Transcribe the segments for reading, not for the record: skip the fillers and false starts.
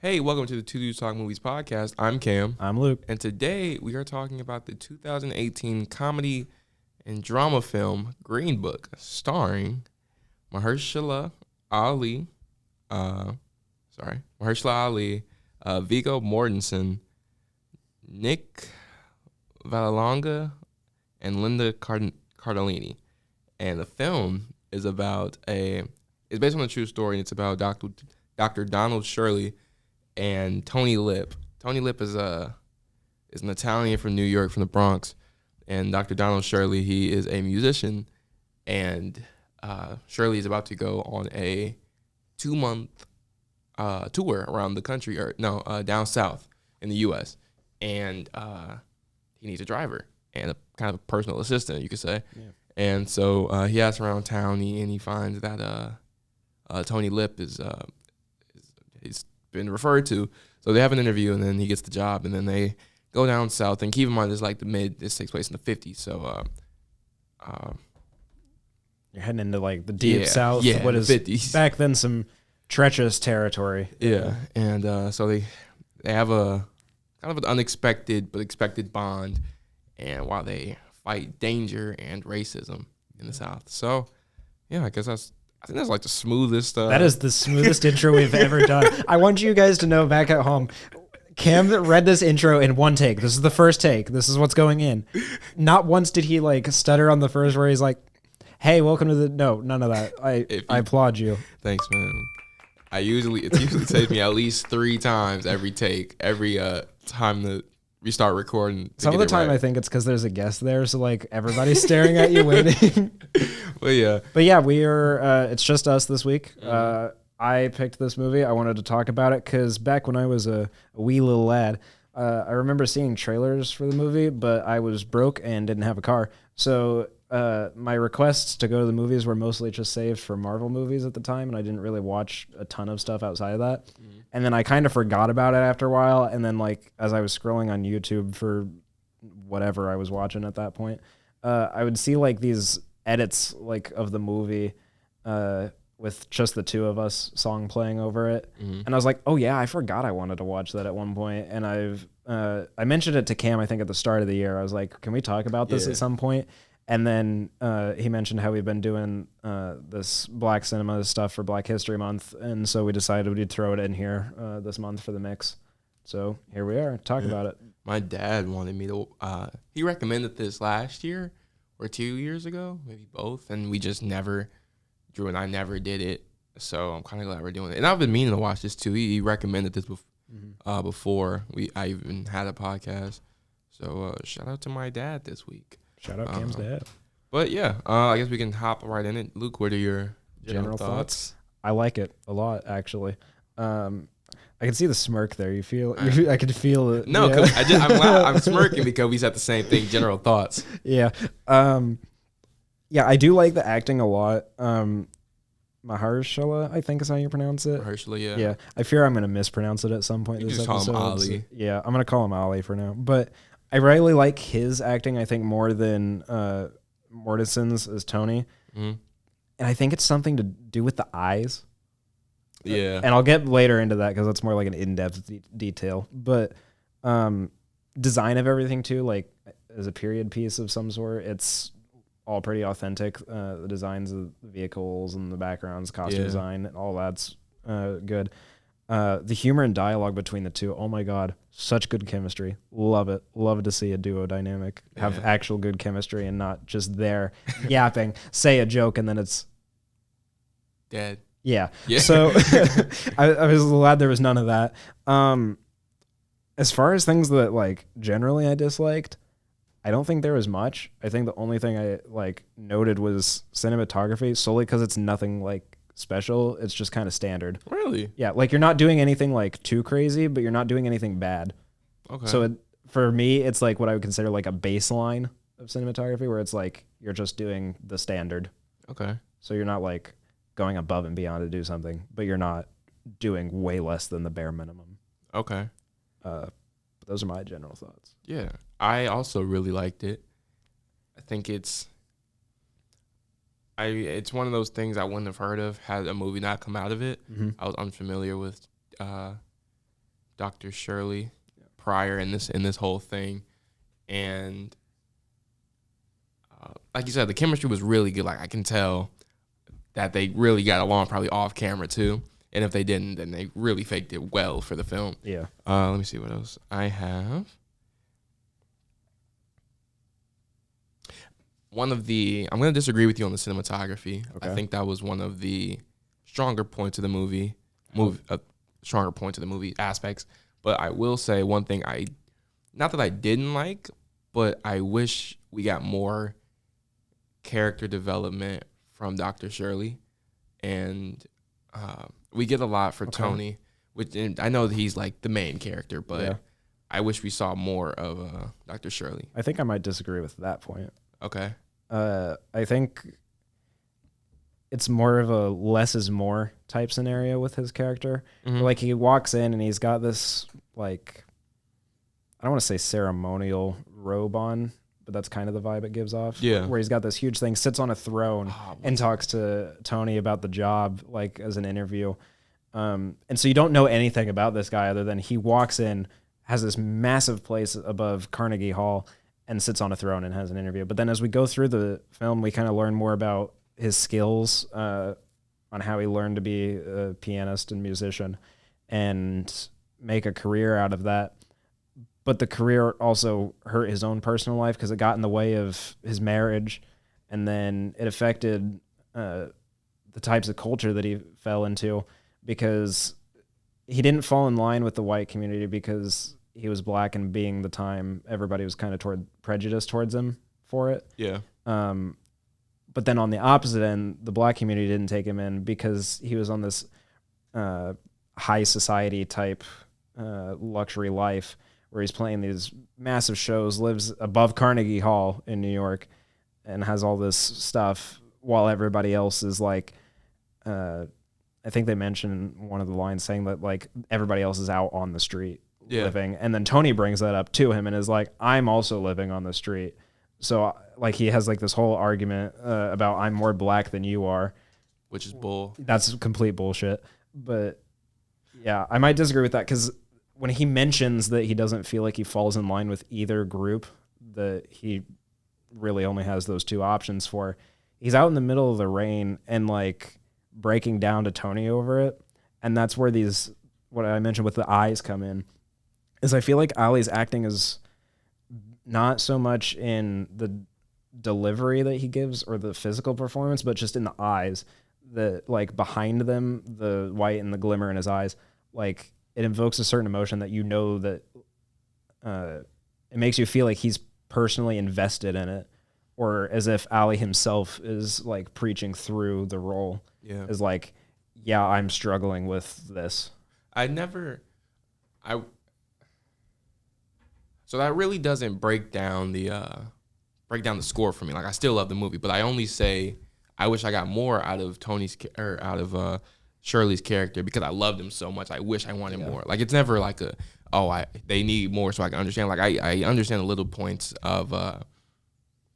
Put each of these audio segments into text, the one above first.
Hey, welcome to the Two Dudes Talk Movies podcast. I'm Cam. I'm Luke. And today we are talking about the 2018 comedy and drama film Green Book, starring Mahershala Ali, Viggo Mortensen, Nick Vallelonga, and Linda Cardellini. And the film is it's based on a true story, and it's about Dr. Donald Shirley and Tony Lip. Tony Lip is an Italian from New York, from the Bronx, and Dr. Donald Shirley, he is a musician, and Shirley is about to go on a 2-month tour around the country, down south in the U.S., and he needs a driver and a kind of a personal assistant, you could say. Yeah. And so he asks around town, and he finds that Tony Lip he's been referred to. So they have an interview, and then he gets the job, and then they go down south. And keep in mind, this takes place in the 50s. So you're heading into like the deep south. Yeah, what is 50s. Back then some treacherous territory. Yeah, and so they have a kind of an unexpected but expected bond, and while they fight danger and racism in the South. So yeah, I think that's like the smoothest. That is the smoothest intro we've ever done. I want you guys to know back at home, Cam read this intro in one take. This is the first take. This is what's going in. Not once did he like stutter on the first where he's like, "Hey, welcome to the." No, none of that. I applaud you. Thanks, man. It usually takes me at least 3 times every take, every time that we start recording. Some of the time, right. I think it's because there's a guest there, so like everybody's staring at you, waiting. But yeah, we are. It's just us this week. Mm-hmm. I picked this movie. I wanted to talk about it because back when I was a wee little lad, I remember seeing trailers for the movie, but I was broke and didn't have a car. So my requests to go to the movies were mostly just saved for Marvel movies at the time, and I didn't really watch a ton of stuff outside of that. Mm-hmm. And then I kind of forgot about it after a while, and then like as I was scrolling on YouTube for whatever I was watching at that point, I would see like these edits like of the movie with just the two of us song playing over it. Mm-hmm. And I was like, oh yeah, I forgot I wanted to watch that at one point. And I mentioned it to Cam, I think at the start of the year. I was like, can we talk about this at some point? And then he mentioned how we've been doing this Black cinema stuff for Black History Month. And so we decided we'd throw it in here this month for the mix. So here we are, talk about it. My dad wanted me to, he recommended this last year or 2 years ago, maybe both. And we just Drew and I never did it. So I'm kind of glad we're doing it. And I've been meaning to watch this too. He recommended this before I even had a podcast. So shout out to my dad this week. Shout out Cam's dad. But yeah, I guess we can hop right in it. Luke, what are your general thoughts? I like it a lot, actually. I can see the smirk there. I could feel it. No, yeah. I'm smirking because we said the same thing. General thoughts. Yeah. Yeah, I do like the acting a lot. Mahershala, I think is how you pronounce it. Mahershala, yeah. Yeah, I fear I'm going to mispronounce it at some point. You this just episode. Call him Ali. Yeah, I'm going to call him Ali for now. But I really like his acting, I think, more than Mortensen's as Tony. Mm-hmm. And I think it's something to do with the eyes. Yeah. And I'll get later into that because that's more like an in-depth detail. But design of everything, too, like as a period piece of some sort, it's all pretty authentic. The designs of the vehicles and the backgrounds, costume design, and all that's good. The humor and dialogue between the two, oh my God, such good chemistry. Love it. Love to see a duo dynamic have actual good chemistry and not just there yapping, say a joke, and then it's dead. Yeah. So I was glad there was none of that. As far as things that like generally I disliked, I don't think there was much. I think the only thing I like noted was cinematography, solely because it's nothing like special. It's just kind of standard. Really? Yeah, like you're not doing anything like too crazy, but you're not doing anything bad. Okay. So for me, it's like what I would consider like a baseline of cinematography, where it's like you're just doing the standard. Okay. So you're not like going above and beyond to do something, but you're not doing way less than the bare minimum. Okay. But those are my general thoughts. Yeah. I also really liked it. I think it's one of those things I wouldn't have heard of had a movie not come out of it. Mm-hmm. I was unfamiliar with Dr. Shirley prior in this whole thing, and like you said, the chemistry was really good. Like I can tell that they really got along, probably off camera too. And if they didn't, then they really faked it well for the film. Yeah. Let me see what else I have. I'm going to disagree with you on the cinematography. Okay. I think that was one of the stronger points of the movie. Stronger points of the movie aspects. But I will say one thing not that I didn't like, but I wish we got more character development from Dr. Shirley. And we get a lot for Tony, which I know that he's like the main character, but I wish we saw more of Dr. Shirley. I think I might disagree with that point. Okay. I think it's more of a less is more type scenario with his character. Mm-hmm. Like he walks in and he's got this like, I don't want to say ceremonial robe on, but that's kind of the vibe it gives off. Yeah. Where he's got this huge thing, sits on a throne and talks to Tony about the job, like as an interview. And so you don't know anything about this guy other than he walks in, has this massive place above Carnegie Hall and sits on a throne and has an interview. But then as we go through the film, we kind of learn more about his skills, on how he learned to be a pianist and musician and make a career out of that. But the career also hurt his own personal life because it got in the way of his marriage, and then it affected the types of culture that he fell into because he didn't fall in line with the white community because he was black, and being the time, everybody was kind of prejudiced towards him for it. Yeah. But then on the opposite end, the black community didn't take him in because he was on this high society type luxury life where he's playing these massive shows, lives above Carnegie Hall in New York, and has all this stuff while everybody else is like, I think they mentioned one of the lines saying that like everybody else is out on the street living. And then Tony brings that up to him and is like, I'm also living on the street. So like he has like this whole argument about I'm more black than you are. Which is bull. That's complete bullshit. But yeah, I might disagree with that because when he mentions that he doesn't feel like he falls in line with either group, that he really only has those two options for, he's out in the middle of the rain and like breaking down to Tony over it. And that's where these, what I mentioned with the eyes come in, is I feel like Ali's acting is not so much in the delivery that he gives or the physical performance, but just in the eyes, the like behind them, the white and the glimmer in his eyes, like it invokes a certain emotion that you know that it makes you feel like he's personally invested in it, or as if Ali himself is like preaching through the role. Yeah, is like, yeah, I'm struggling with this. So that really doesn't break down the score for me. Like I still love the movie, but I only say I wish I got more out of Shirley's character because I loved him so much. I wish I wanted more. Like it's never like they need more so I can understand. Like I understand the little points of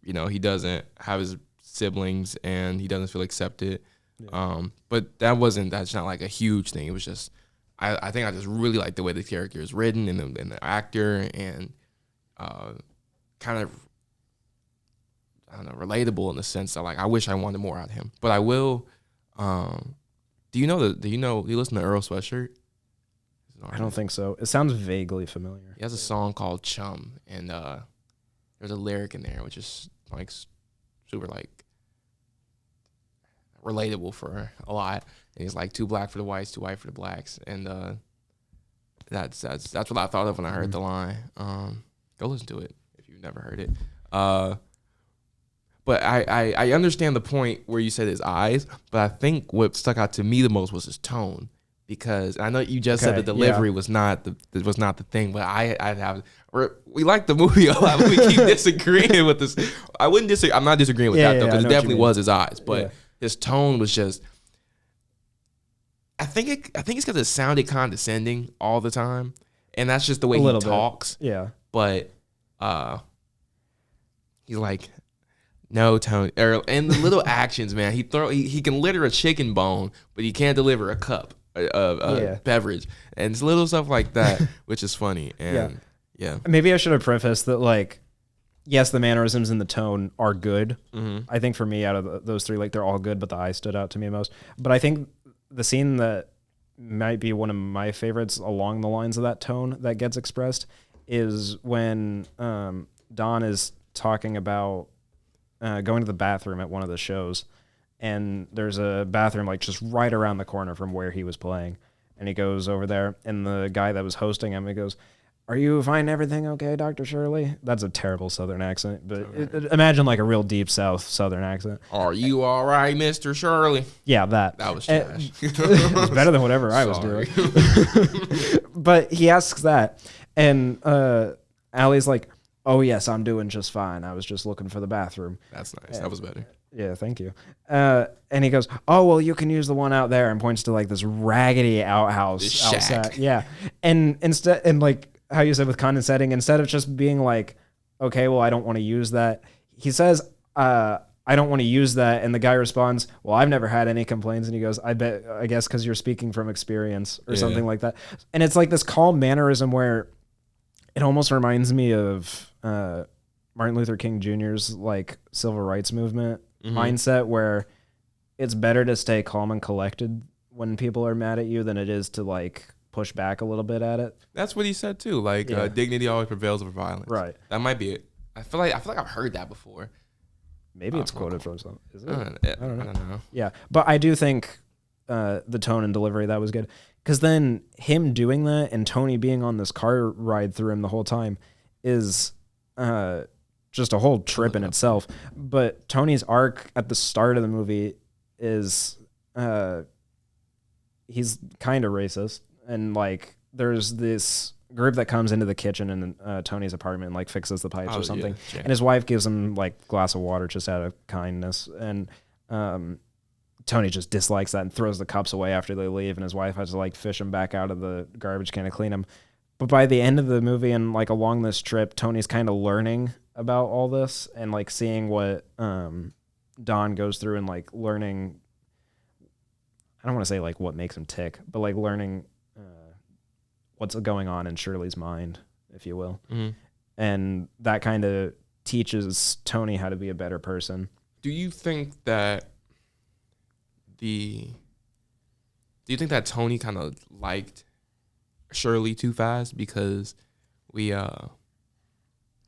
he doesn't have his siblings and he doesn't feel accepted. Yeah. But that's not like a huge thing. It was just I think I just really like the way the character is written and the actor and kind of I don't know, relatable in the sense that like I wish I wanted more out of him. But I will. Do you listen to Earl Sweatshirt? I don't think so. It sounds vaguely familiar. He has a song called Chum, and there's a lyric in there which is like super like relatable for a lot. And he's like too black for the whites, too white for the blacks, and that's what I thought of when I heard the line. Go listen to it if you've never heard it. But I understand the point where you said his eyes, but I think what stuck out to me the most was his tone, because I know you just said the delivery was not the thing, but we like the movie a lot, but we keep disagreeing with this. I wouldn't disagree. I'm not disagreeing with that though, because it definitely was his eyes, but his tone was just. I think it's because it sounded condescending all the time, and that's just the way he talks. Bit. Yeah, but he's like. No, Tony. And the little actions, man. He can litter a chicken bone, but he can't deliver a cup. Yeah. beverage, and it's little stuff like that, which is funny. And yeah. Maybe I should have prefaced that, like, yes, the mannerisms and the tone are good. Mm-hmm. I think for me, out of those three, like, they're all good, but the eye stood out to me most. But I think the scene that might be one of my favorites along the lines of that tone that gets expressed is when Don is talking about going to the bathroom at one of the shows, and there's a bathroom like just right around the corner from where he was playing, and he goes over there, and the guy that was hosting him, he goes, "Are you finding everything okay, Dr. Shirley?" That's a terrible Southern accent, but imagine like a real deep South Southern accent. Are you all right, Mr. Shirley? Yeah, that. That was trash. It was better than whatever I was doing. But he asks that, and Allie's like, "Oh yes, I'm doing just fine. I was just looking for the bathroom." That's nice. That was better. Yeah, thank you. And he goes, "Oh, well, you can use the one out there," and points to like this raggedy outhouse This outside. shack. Yeah. And instead, and like how you said with condescending, instead of just being like, "Okay, well, I don't want to use that," he says, "I don't want to use that." And the guy responds, "Well, I've never had any complaints." And he goes, I guess because you're speaking from experience or something like that. And it's like this calm mannerism where it almost reminds me of Martin Luther King Jr.'s like civil rights movement mindset, where it's better to stay calm and collected when people are mad at you than it is to like push back a little bit at it. That's what he said too. Like dignity always prevails over violence. Right. That might be it. I feel like I've heard that before. Maybe it's quoted from something. Is it? I don't know. Yeah, but I do think the tone and delivery, that was good. Because then him doing that and Tony being on this car ride through him the whole time is just a whole trip in itself. But Tony's arc at the start of the movie is he's kind of racist. And like there's this group that comes into the kitchen in Tony's apartment and like fixes the pipes or something. Yeah. And his wife gives him like a glass of water just out of kindness. And Tony just dislikes that and throws the cups away after they leave. And his wife has to like fish them back out of the garbage can to clean them. But by the end of the movie and like along this trip, Tony's kind of learning about all this and like seeing what Don goes through and like learning. I don't want to say like what makes him tick, but like learning what's going on in Shirley's mind, if you will. Mm-hmm. And that kind of teaches Tony how to be a better person. Do you think that Tony kind of liked Shirley too fast because we know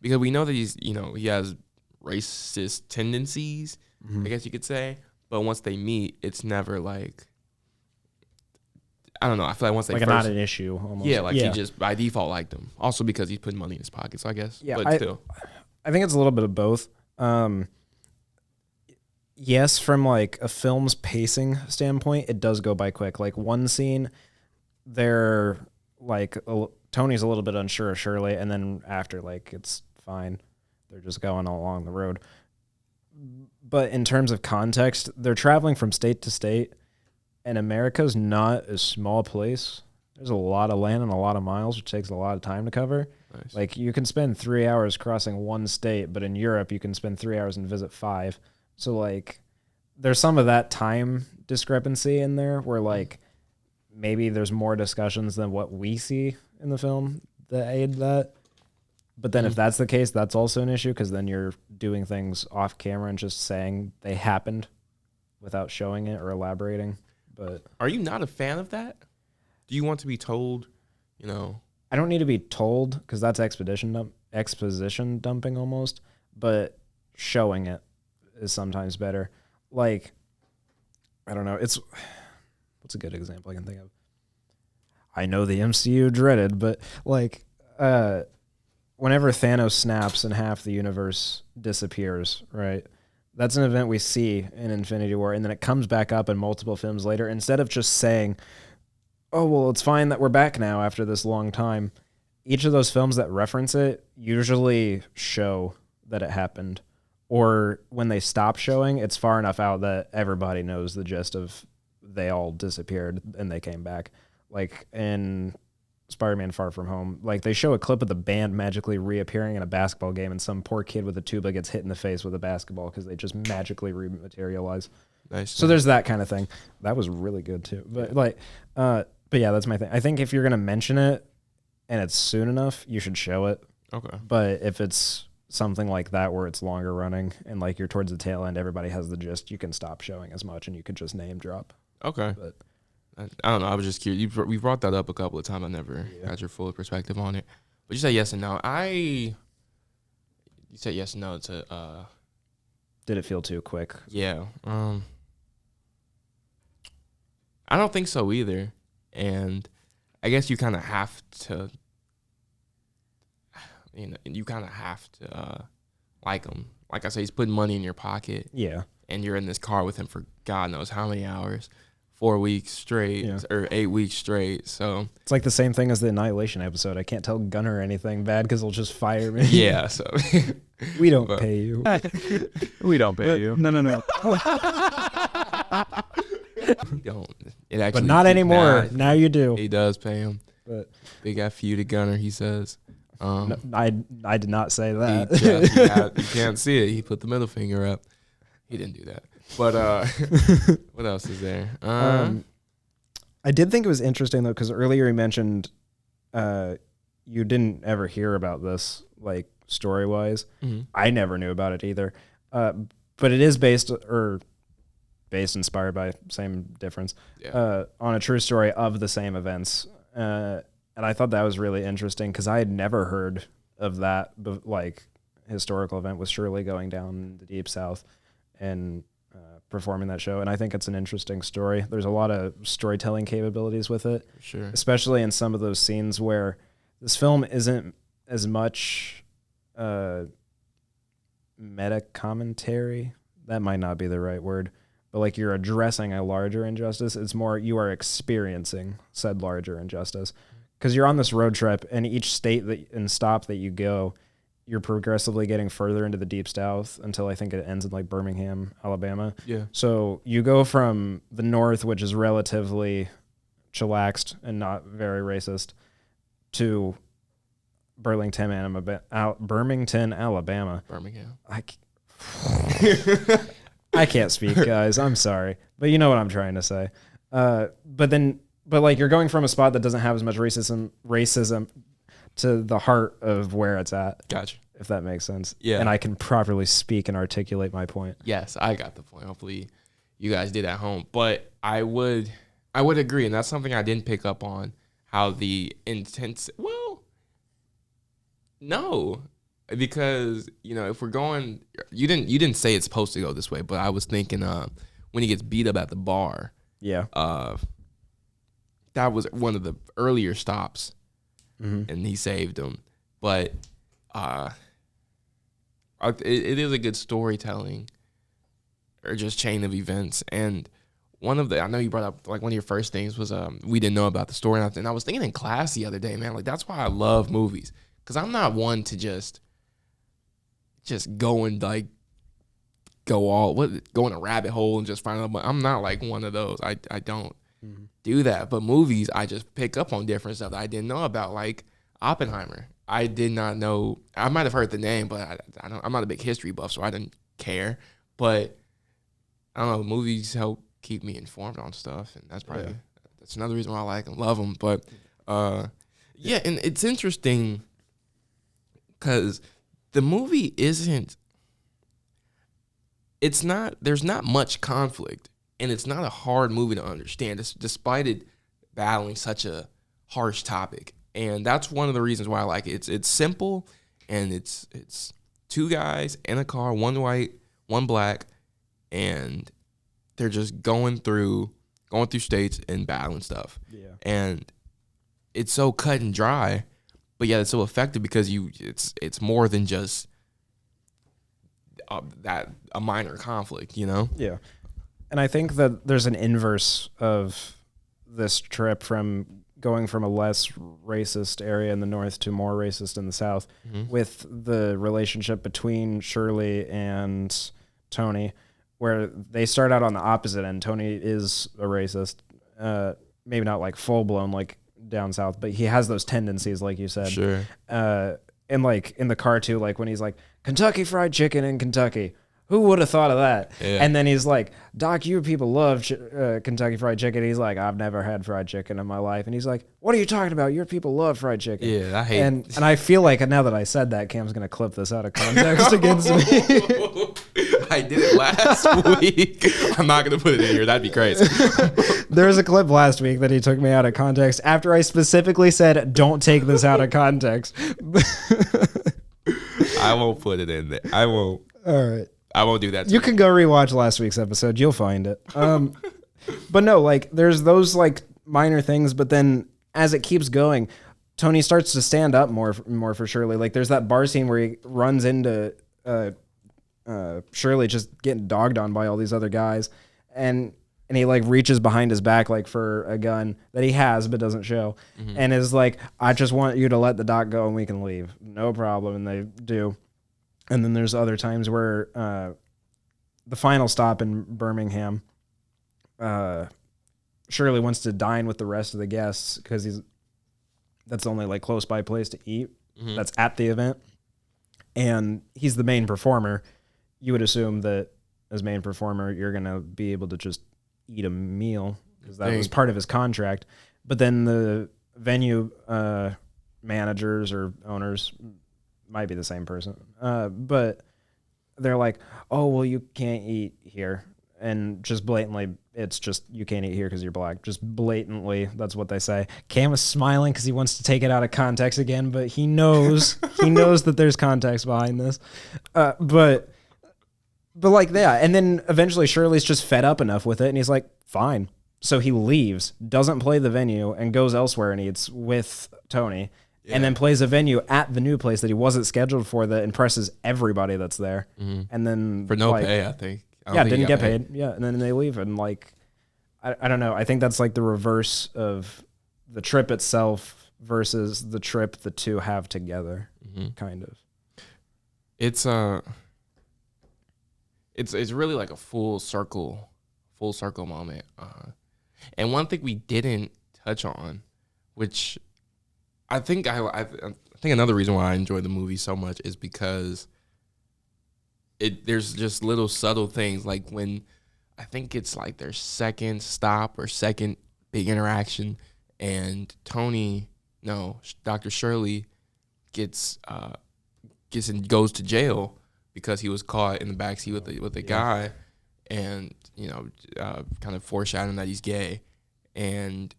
that he has racist tendencies, I guess you could say, but once they meet, it's never like, I don't know. I feel like once they like first, not an issue almost. Yeah, like he just by default liked him. Also because he's putting money in his pockets, I guess. Yeah, but still, I think it's a little bit of both. Yes, from like a film's pacing standpoint, it does go by quick. Like one scene, they're like Tony's a little bit unsure of Shirley, and then after, like, it's fine. They're just going along the road. But in terms of context, they're traveling from state to state, and America's not a small place. There's a lot of land and a lot of miles, which takes a lot of time to cover. Nice. Like, you can spend 3 hours crossing one state, but in Europe, you can spend 3 hours and visit 5. So, like, there's some of that time discrepancy in there where, like, maybe there's more discussions than what we see in the film that aid that. But then if that's the case, that's also an issue, because then you're doing things off camera and just saying they happened without showing it or elaborating. But are you not a fan of that? Do you want to be told, you know? I don't need to be told, because that's exposition dumping almost, but showing it is sometimes better. Like, I don't know. What's a good example I can think of? I know the MCU dreaded, but like, whenever Thanos snaps and half the universe disappears, right? That's an event we see in Infinity War, and then it comes back up in multiple films later. Instead of just saying, oh, well, it's fine that we're back now after this long time, each of those films that reference it usually show that it happened. Or when they stop showing, it's far enough out that everybody knows the gist of they all disappeared and they came back. Like in Spider-Man Far From Home, like they show a clip of the band magically reappearing in a basketball game, and some poor kid with a tuba gets hit in the face with a basketball because they just magically rematerialize. Nice. So there's that kind of thing. That was really good too. But but yeah, that's my thing. I think if you're gonna mention it and it's soon enough, you should show it. Okay. But if it's something like that where it's longer running and like you're towards the tail end, everybody has the gist, you can stop showing as much and you could just name drop. Okay. But I don't know. I was just curious. We brought that up a couple of times. I never got your full perspective on it. But you said yes and no. You said yes and no to. Did it feel too quick? Yeah. I don't think so either. And I guess you kind of have to. You kind of have to like him. Like I say, he's putting money in your pocket. Yeah. And you're in this car with him for God knows how many hours. 4 weeks straight or 8 weeks straight. So it's like the same thing as the Annihilation episode. I can't tell Gunner anything bad because he'll just fire me. Yeah. So we don't pay you. We don't pay you. No. don't. It actually, but not anymore. Now you do. He does pay him. But big F you to Gunner, he says. No, I did not say that. You can't see it. He put the middle finger up. He didn't do that. But what else is there? I did think it was interesting though, because earlier he mentioned you didn't ever hear about this, like story wise. Mm-hmm. I never knew about it either. But it is inspired by, same difference, on a true story of the same events. And I thought that was really interesting because I had never heard of that, like historical event with Shirley going down the Deep South and performing that show. And I think it's an interesting story. There's a lot of storytelling capabilities with it, sure, especially in some of those scenes where this film isn't as much meta commentary. That might not be the right word, but like you're addressing a larger injustice. It's more you are experiencing said larger injustice because you're on this road trip, and each state and stop that you go, you're progressively getting further into the Deep South until I think it ends in like Birmingham, Alabama. Yeah. So you go from the north, which is relatively chillaxed and not very racist, to Burlington, Alabama. Birmingham. I can't speak, guys. I'm sorry, but you know what I'm trying to say. But like you're going from a spot that doesn't have as much racism to the heart of where it's at. Gotcha. If that makes sense. Yeah. And I can properly speak and articulate my point. Yes, I got the point. Hopefully you guys did at home. But I would agree, and that's something I didn't pick up on, how the intense no. Because, if we're going, you didn't say it's supposed to go this way, but I was thinking when he gets beat up at the bar. Yeah. That was one of the earlier stops. Mm-hmm. And he saved him. But it is a good storytelling or just chain of events. And I know you brought up, like, one of your first things was we didn't know about the story. And I was thinking in class the other day, man, like, that's why I love movies. Because I'm not one to just go and, like, go in a rabbit hole and just find out. But I'm not, like, one of those. I don't do that. But movies, I just pick up on different stuff that I didn't know about, like Oppenheimer. I did not know. I might have heard the name, but I'm not a big history buff, so I didn't care. But I don't know. Movies help keep me informed on stuff, and that's probably that's another reason why I like them, love them. But and it's interesting because the movie isn't. It's not. There's not much conflict. And it's not a hard movie to understand, despite it battling such a harsh topic. And that's one of the reasons why I like it. It's simple, and it's two guys in a car, one white, one black, and they're just going through states and battling stuff. Yeah. And it's so cut and dry, but yet it's so effective because it's more than just a minor conflict, Yeah. And I think that there's an inverse of this trip from going from a less racist area in the north to more racist in the south, with the relationship between Shirley and Tony, where they start out on the opposite end. Tony is a racist, maybe not like full blown like down south, but he has those tendencies, like you said. Sure. And like in the car too, like when he's like, Kentucky Fried Chicken in Kentucky. who would have thought of that? Yeah. And then he's like, Doc, you people love Kentucky Fried Chicken. He's like, I've never had fried chicken in my life. And he's like, what are you talking about? Your people love fried chicken. Yeah, I hate and I feel like now that I said that, Cam's going to clip this out of context against me. I did it last week. I'm not going to put it in here. That'd be crazy. There was a clip last week that he took me out of context after I specifically said, don't take this out of context. I won't put it in there. I won't. All right. I won't do that. You can go rewatch last week's episode. You'll find it. But no, like there's those like minor things, but then as it keeps going, Tony starts to stand up more for Shirley. Like there's that bar scene where he runs into Shirley just getting dogged on by all these other guys, and he like reaches behind his back like for a gun that he has but doesn't show, and is like, I just want you to let the doc go and we can leave. No problem. And they do. And then there's other times where the final stop in Birmingham, Shirley wants to dine with the rest of the guests because that's the only like close by place to eat that's at the event. And he's the main performer. You would assume that as main performer, you're going to be able to just eat a meal because that was part of his contract. But then the venue managers or owners, might be the same person, but they're like, oh, well, you can't eat here. And just blatantly, it's just, you can't eat here because you're black. Just blatantly, that's what they say. Cam is smiling because he wants to take it out of context again, but he knows that there's context behind this. But like that. And then eventually Shirley's just fed up enough with it, and he's like, fine. So he leaves, doesn't play the venue, and goes elsewhere and eats with Tony. Yeah. And then plays a venue at the new place that he wasn't scheduled for that impresses everybody that's there. And then for no pay, I think. Didn't get paid. Yeah, and then they leave. And like, I don't know. I think that's like the reverse of the trip itself versus the trip the two have together, kind of. It's really like a full circle moment. And one thing we didn't touch on, which I think another reason why I enjoy the movie so much is because there's just little subtle things, like when I think it's like their second stop or second big interaction, and Dr. Shirley goes to jail because he was caught in the backseat with a guy, and kind of foreshadowing that he's gay. And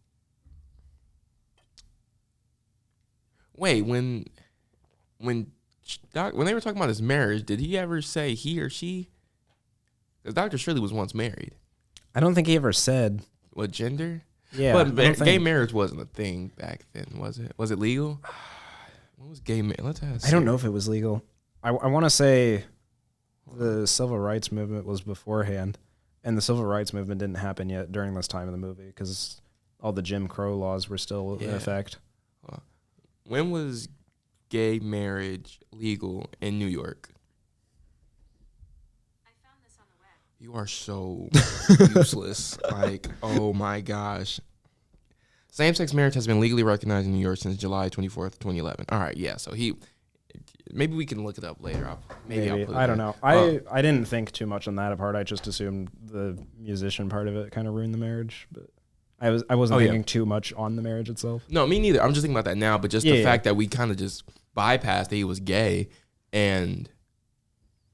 wait, when they were talking about his marriage, did he ever say he or she? Because Dr. Shirley was once married. I don't think he ever said what gender. Yeah, but gay marriage wasn't a thing back then, was it? Was it legal? What was gay marriage? Let's ask. I don't know if it was legal. I want to say the civil rights movement was beforehand, and the civil rights movement didn't happen yet during this time of the movie because all the Jim Crow laws were still in effect. When was gay marriage legal in New York? I found this on the web. You are so useless. Like, oh my gosh. Same-sex marriage has been legally recognized in New York since July 24th, 2011. All right, yeah. So maybe we can look it up later. Maybe. I'll put it I don't in. know. I didn't think too much on that apart. I just assumed the musician part of it kind of ruined the marriage, but I wasn't thinking too much on the marriage itself. No, me neither. I'm just thinking about that now, but just the fact that we kind of just bypassed that he was gay, and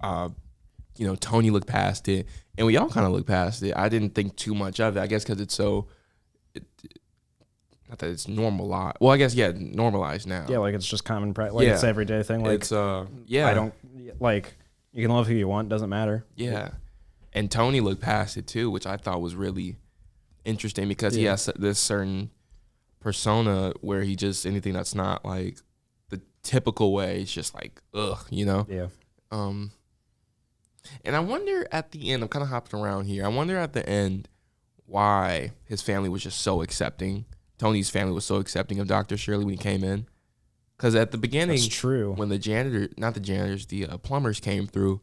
Tony looked past it, and we all kind of looked past it. I didn't think too much of it, I guess, because it's so not that it's normalized. Well, I guess normalized now. Yeah, like it's just common practice. Like it's everyday thing. Like it's I don't like, you can love who you want, doesn't matter. Yeah, and Tony looked past it too, which I thought was really interesting because he has this certain persona where he just, anything that's not like the typical way, it's just like ugh, Yeah. And I wonder at the end, I'm kind of hopping around here. I wonder at the end why his family was just so accepting. Tony's family was so accepting of Dr. Shirley when he came in. Because at the beginning, that's true. When the plumbers came through,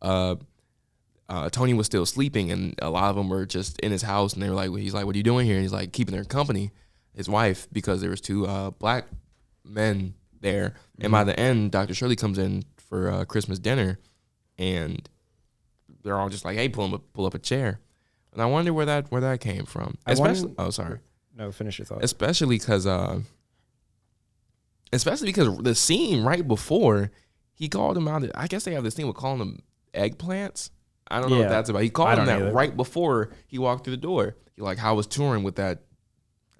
Tony was still sleeping, and a lot of them were just in his house, and they were like, he's like, what are you doing here? And he's like, keeping their company, his wife, because there was two black men there. And by the end, Dr. Shirley comes in for Christmas dinner, and they're all just like, hey, pull up a chair. And I wonder where that came from. Sorry. No, finish your thought. Especially because the scene right before he called him out. I guess they have this thing with calling them eggplants. I don't know what that's about. He called him that right before he walked through the door. He like, how was touring with that?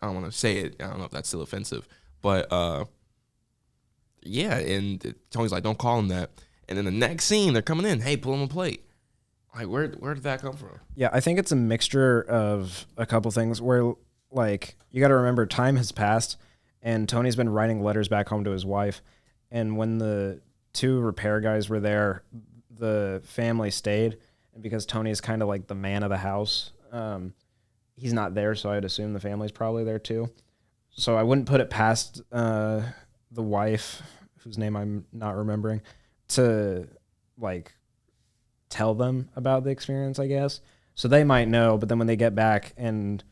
I don't want to say it. I don't know if that's still offensive, but yeah. And Tony's like, don't call him that. And then the next scene, they're coming in. Hey, pull him a plate. Like, where did that come from? Yeah, I think it's a mixture of a couple things where, like, you got to remember time has passed, and Tony's been writing letters back home to his wife. And when the two repair guys were there, the family stayed. And because Tony's kind of like the man of the house, he's not there, so I'd assume the family's probably there too. So I wouldn't put it past the wife, whose name I'm not remembering, to, like, tell them about the experience, I guess. So they might know, but then when they get back and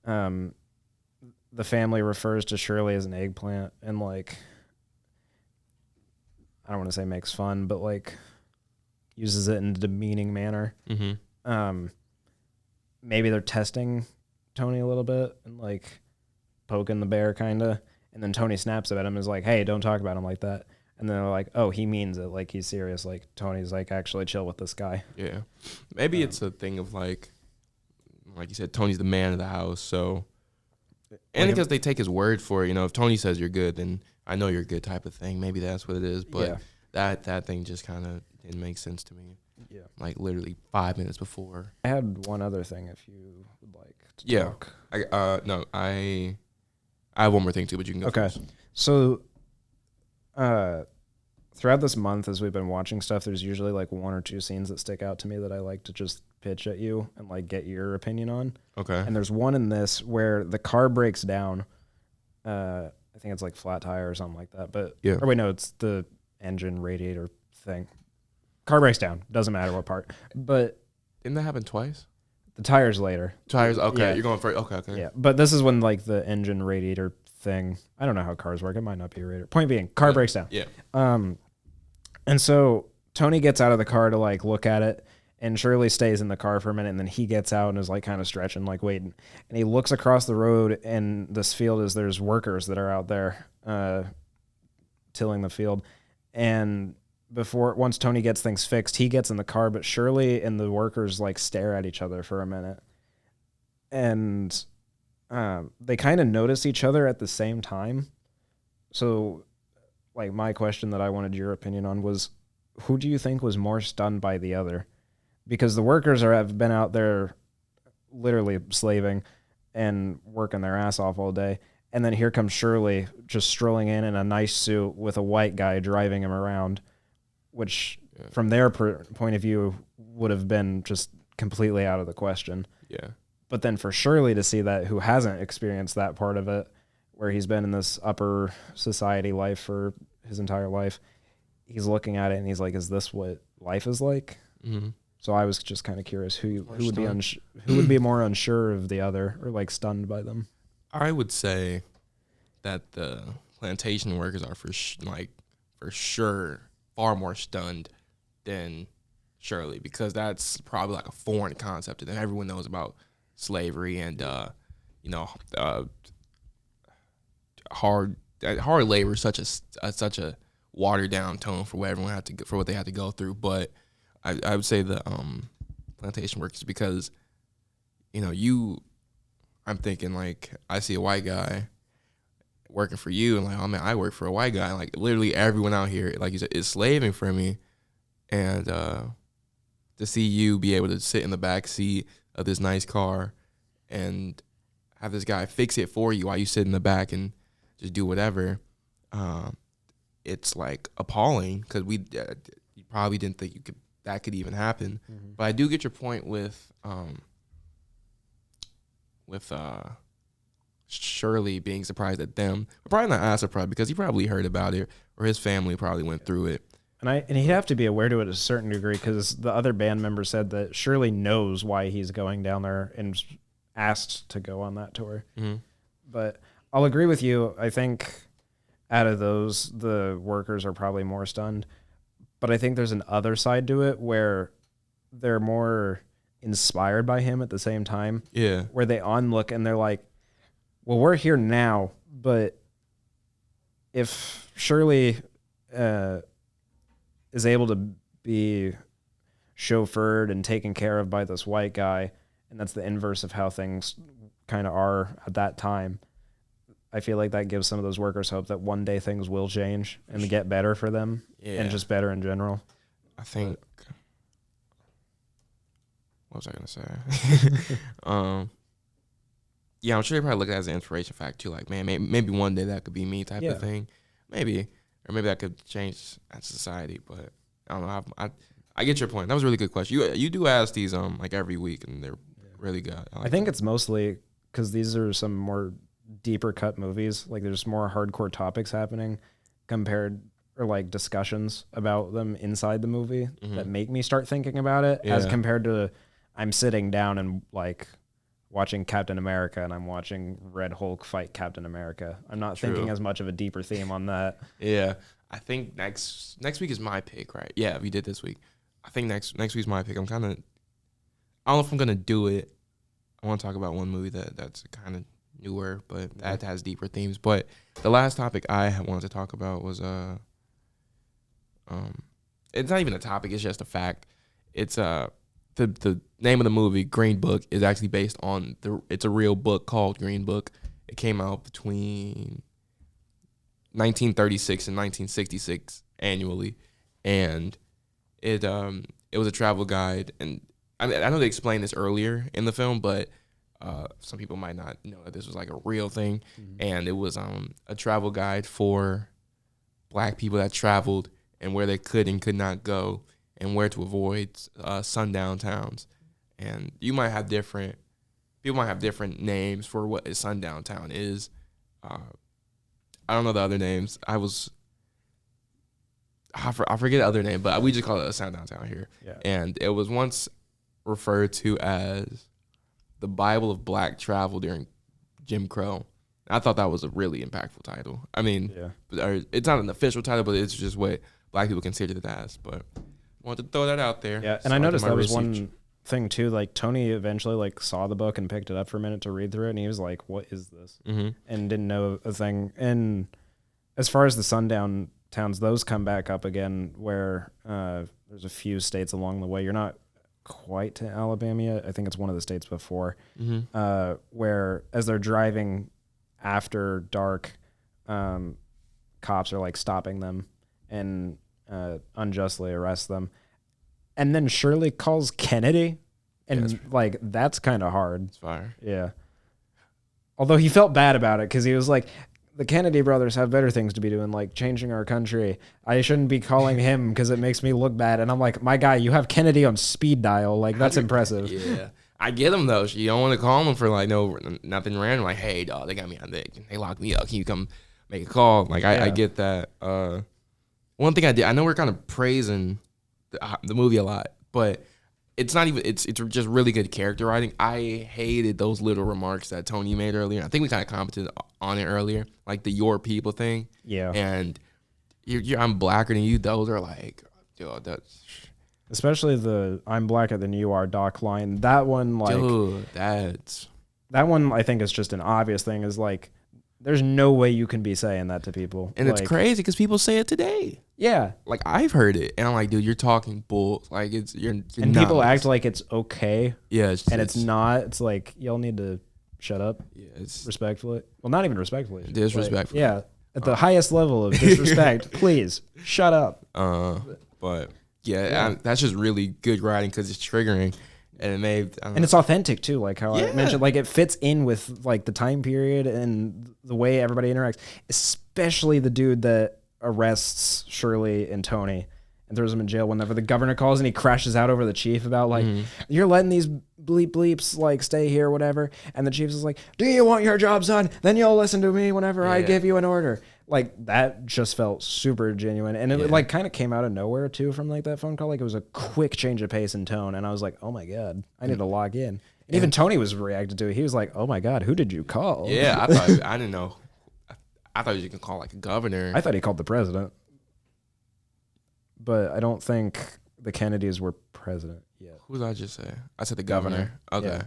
the family refers to Shirley as an eggplant and, like, I don't want to say makes fun, but, like, uses it in a demeaning manner. Mm-hmm. Maybe they're testing Tony a little bit and, like, poking the bear kind of. And then Tony snaps at him and is like, hey, don't talk about him like that. And then they're like, oh, he means it. Like, he's serious. Like, Tony's, like, actually chill with this guy. Yeah. Maybe it's a thing of, like you said, Tony's the man of the house. So, and because they take his word for it, if Tony says you're good, then I know you're good type of thing. Maybe that's what it is. But that thing just kind of didn't make sense to me. Yeah. Like, literally 5 minutes before. I had one other thing if you would like to talk. I have one more thing, too, but you can go first. So, throughout this month, as we've been watching stuff, there's usually like one or two scenes that stick out to me that I like to just pitch at you and like get your opinion on. Okay. And there's one in this where the car breaks down. I think it's like flat tire or something like that. But yeah. Or wait, no, it's the engine radiator thing. Car breaks down. Doesn't matter what part. But didn't that happen twice? The tires later. Tires. Okay. Yeah. You're going for okay. Yeah. But this is when like the engine radiator thing. I don't know how cars work. It might not be a radiator. Point being, car breaks down. Yeah. And so Tony gets out of the car to like look at it, and Shirley stays in the car for a minute, and then he gets out and is like kind of stretching, like waiting. And he looks across the road, and this field is there's workers that are out there tilling the field. And once Tony gets things fixed, he gets in the car, but Shirley and the workers like stare at each other for a minute. And they kind of notice each other at the same time. So like my question that I wanted your opinion on was, who do you think was more stunned by the other? Because the workers have been out there literally slaving and working their ass off all day. And then here comes Shirley just strolling in a nice suit with a white guy driving him around, which from their point of view would have been just completely out of the question. Yeah. But then for Shirley to see that, who hasn't experienced that part of it, where he's been in this upper society life for his entire life, he's looking at it and he's like, is this what life is like? Mm-hmm. So I was just kind of curious who would be more unsure of the other or like stunned by them. I would say that the plantation workers are for sure far more stunned than Shirley, because that's probably like a foreign concept to them. Everyone knows about slavery and hard labor is such a watered down tone for what everyone for what they had to go through. But I would say the plantation workers, because I'm thinking like, I see a white guy working for you and like, oh man, I work for a white guy. Like literally everyone out here, like you said, is slaving for me. And to see you be able to sit in the back seat of this nice car and have this guy fix it for you while you sit in the back and just do whatever, it's like appalling, because you probably didn't think that could even happen. Mm-hmm. But I do get your point with Shirley being surprised at them, but probably not as surprised, because he probably heard about it, or his family probably went through it. And he'd have to be aware to it to a certain degree, because the other band member said that Shirley knows why he's going down there and asked to go on that tour. Mm-hmm. But I'll agree with you. I think out of those, the workers are probably more stunned. But I think there's an other side to it where they're more inspired by him at the same time. Yeah. Where they onlook and they're like, well, we're here now, but if Shirley is able to be chauffeured and taken care of by this white guy, and that's the inverse of how things kind of are at that time, I feel like that gives some of those workers hope that one day things will change and get better for them and just better in general. I think, what was I going to say? Yeah, I'm sure they probably look at it as an inspiration fact too. Like, man, maybe one day that could be me type of thing. Maybe. Or maybe that could change society. But I don't know. I get your point. That was a really good question. You do ask these like every week, and they're really good. I think it's mostly because these are some more deeper cut movies. Like, there's more hardcore topics happening compared, or like discussions about them inside the movie that make me start thinking about it, as compared to I'm sitting down and like watching Captain America and I'm watching Red Hulk fight Captain America. I'm not thinking as much of a deeper theme on that. Yeah. I think next week is my pick, right? Yeah, we did this week. I think next week's my pick. I don't know if I'm gonna do it. I want to talk about one movie that's kind of newer, but that has deeper themes. But the last topic I wanted to talk about was it's not even a topic, it's just a fact. It's the name of the movie, Green Book, is actually based on it's a real book called Green Book. It came out between 1936 and 1966 annually, and it was a travel guide. And I know they explained this earlier in the film, but some people might not know that this was like a real thing. And it was a travel guide for Black people that traveled and where they could and could not go, and where to avoid sundown towns. And people might have different names for what a sundown town is. I don't know the other names. I forget the other name, but we just call it a sundown town here. Yeah. And it was once referred to as the Bible of Black travel during Jim Crow. I thought that was a really impactful title. I mean, it's not an official title, but it's just what Black people considered it as. But I wanted to throw that out there. Yeah, and I noticed that was one thing too. Like, Tony eventually like saw the book and picked it up for a minute to read through it, and he was like, "What is this?" And didn't know a thing. And as far as the sundown towns, those come back up again, where there's a few states along the way. You're not quite to Alabama yet. I think it's one of the states before, where as they're driving after dark, cops are like stopping them and unjustly arrest them. And then Shirley calls Kennedy, and like, that's kind of hard. It's fire. Yeah. Although he felt bad about it, because he was like, the Kennedy brothers have better things to be doing, like changing our country. I shouldn't be calling him because it makes me look bad. And I'm like, my guy, you have Kennedy on speed dial. Like, that's impressive. Yeah. I get him, though. You don't want to call him for like nothing random. Like, hey, dog, they got me on they locked me up. Can you come make a call? Like, I get that. One thing I did, I know we're kind of praising the movie a lot, but it's not even, it's just really good character writing. I hated those little remarks that Tony made earlier. I think we kind of commented on it earlier, like the "your people" thing. Yeah. And I'm blacker than you. Those are like, dude, that's... Especially the "I'm blacker than you are" Doc line. That one, like... Dude, that one, I think, is just an obvious thing, is like, there's no way you can be saying that to people. And like, it's crazy because people say it today. Yeah. Like, I've heard it, and I'm like, dude, you're talking bull. Like, you're and not. People act like it's okay. Yeah. It's not. It's like, y'all need to shut up. Yeah. It's respectfully. Well, not even respectfully. Disrespectfully. Like, yeah. At the highest level of disrespect, please shut up. But yeah. That's just really good writing because it's triggering. And it made, and it's authentic too, like how I mentioned, like it fits in with like the time period and the way everybody interacts, especially the dude that arrests Shirley and Tony and throws them in jail whenever the governor calls, and he crashes out over the chief about like, you're letting these bleeps like stay here, whatever. And the chief is like, do you want your job done? Then you'll listen to me whenever I give you an order. Like, that just felt super genuine, and it like kind of came out of nowhere too from like that phone call. Like, it was a quick change of pace and tone, and I was like, oh my god, I need to log in. And even Tony was reacted to it. He was like, oh my god, who did you call? Yeah, I didn't know. I thought you could call like a governor. I thought he called the president, but I don't think the Kennedys were president yet. Who did I just say? I said the governor. Okay. Yeah.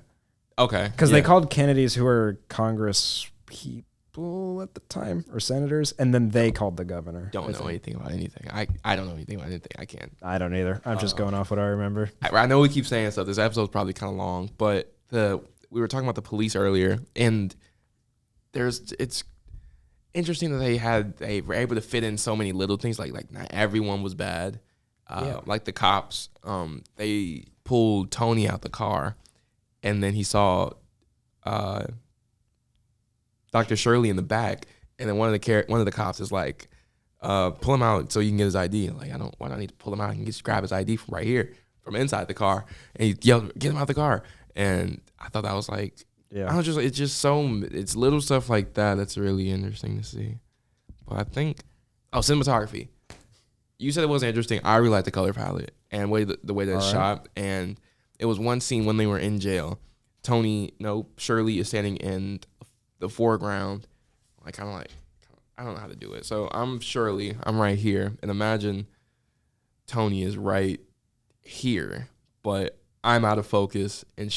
Okay. Because they called Kennedys who were Congress people at the time or senators, and then they called the governor. Don't know anything about anything. I don't know anything about anything. I can't. I don't either. I'm just going off what I remember. I know we keep saying stuff. This episode's probably kind of long, but we were talking about the police earlier, and it's interesting that they were able to fit in so many little things. Like not everyone was bad. Like the cops, they pulled Tony out the car, and then he saw Dr. Shirley in the back, and then one of the cops is like, pull him out so you can get his ID. Like, why do I need to pull him out? I can just grab his ID from right here, from inside the car. And he yelled, get him out the car. And I thought that was like, it's little stuff like that that's really interesting to see. But I think, cinematography. You said it wasn't interesting. I really liked the color palette and the way that it's shot. And it was one scene when they were in jail. Shirley is standing in the foreground, I don't know how to do it. So I'm Shirley, I'm right here, and imagine Tony is right here, but I'm out of focus, and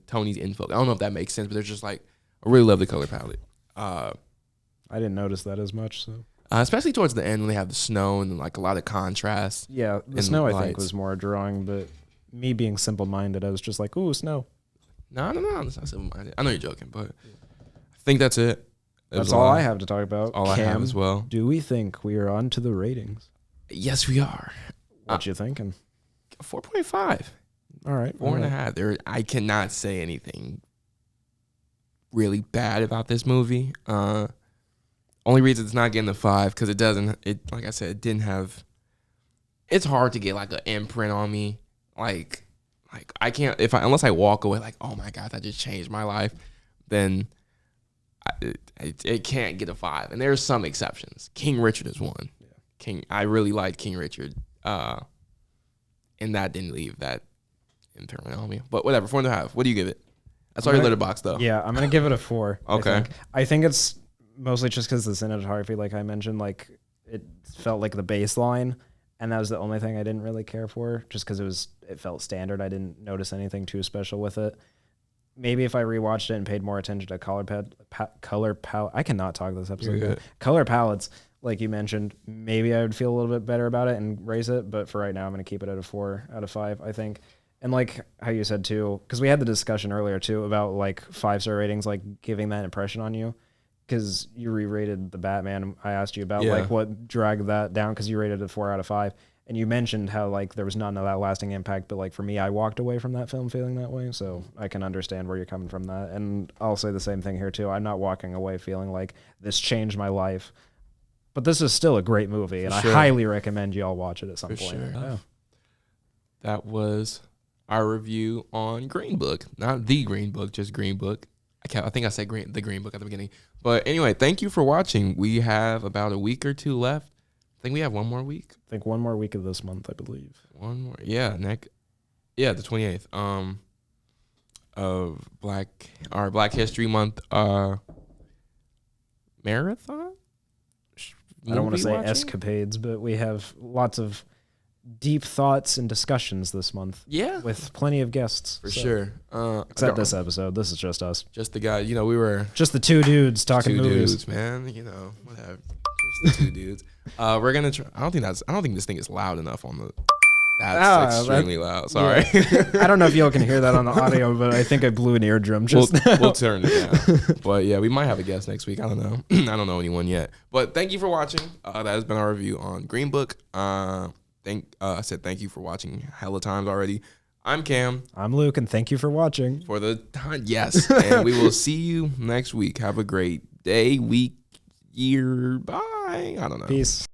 Tony's in focus. I don't know if that makes sense, but there's just I really love the color palette. I didn't notice that as much, so. Especially towards the end when they have the snow and a lot of contrast. Yeah, the snow I think was more drawing, but me being simple-minded, I was just like, ooh, snow. No, it's not simple-minded. I know you're joking, but I think that's it. That's all I have to talk about. All Cam, I have as well. Do we think we are on to the ratings? Yes, we are. What you thinking? 4.5. All right. 4.5. I cannot say anything really bad about this movie. Only reason it's not getting a 5 because it doesn't. Like I said, it didn't have. It's hard to get an imprint on me. Like I can't unless I walk away oh my god, that just changed my life. Then it can't get a 5. And there's some exceptions. King Richard is one. Yeah. I really liked King Richard. And that didn't leave that imprint on me. But whatever, 4.5. What do you give it? I saw your letterbox though. Yeah, I'm gonna give it a 4. Okay. I think it's mostly just because the cinematography, like I mentioned, it felt like the baseline, and that was the only thing I didn't really care for, just because it felt standard. I didn't notice anything too special with it. Maybe if I rewatched it and paid more attention to color palette, I cannot talk this episode. Color palettes, like you mentioned, maybe I would feel a little bit better about it and raise it. But for right now, I'm going to keep it at a 4 out of 5, I think. And like how you said too, because we had the discussion earlier too about 5-star ratings, giving that impression on you. Because you re-rated the Batman. I asked you about what dragged that down, because you rated it 4 out of 5. And you mentioned how there was none of that lasting impact, but for me, I walked away from that film feeling that way, so I can understand where you're coming from that. And I'll say the same thing here too. I'm not walking away feeling like this changed my life, but this is still a great movie, and I highly recommend you all watch it at some point. Sure. Yeah. That was our review on Green Book, not the Green Book, just Green Book. I think I said the Green Book at the beginning, but anyway, thank you for watching. We have about a week or two left. I think we have one more week. I think one more week of this month, I believe. One more. Yeah, Nick. Yeah, the 28th. Of Black History Month marathon? I don't want to say escapades, but we have lots of deep thoughts and discussions this month. Yeah. With plenty of guests. For sure. Except this episode. This is just us. Just the guy. We were... Just the two dudes talking movies. Two dudes, man. Whatever. Just the two dudes. We're gonna try. I don't think this thing is loud enough on the. That's extremely loud. Sorry. Yeah. I don't know if y'all can hear that on the audio, but I think I blew an eardrum just now. We'll turn it down. But yeah, we might have a guest next week. I don't know. I don't know anyone yet. But thank you for watching. That has been our review on Green Book. I said thank you for watching hella times already. I'm Cam. I'm Luke, and thank you for watching. For the time, yes. And we will see you next week. Have a great day, week, year. Bye. I don't know. Peace.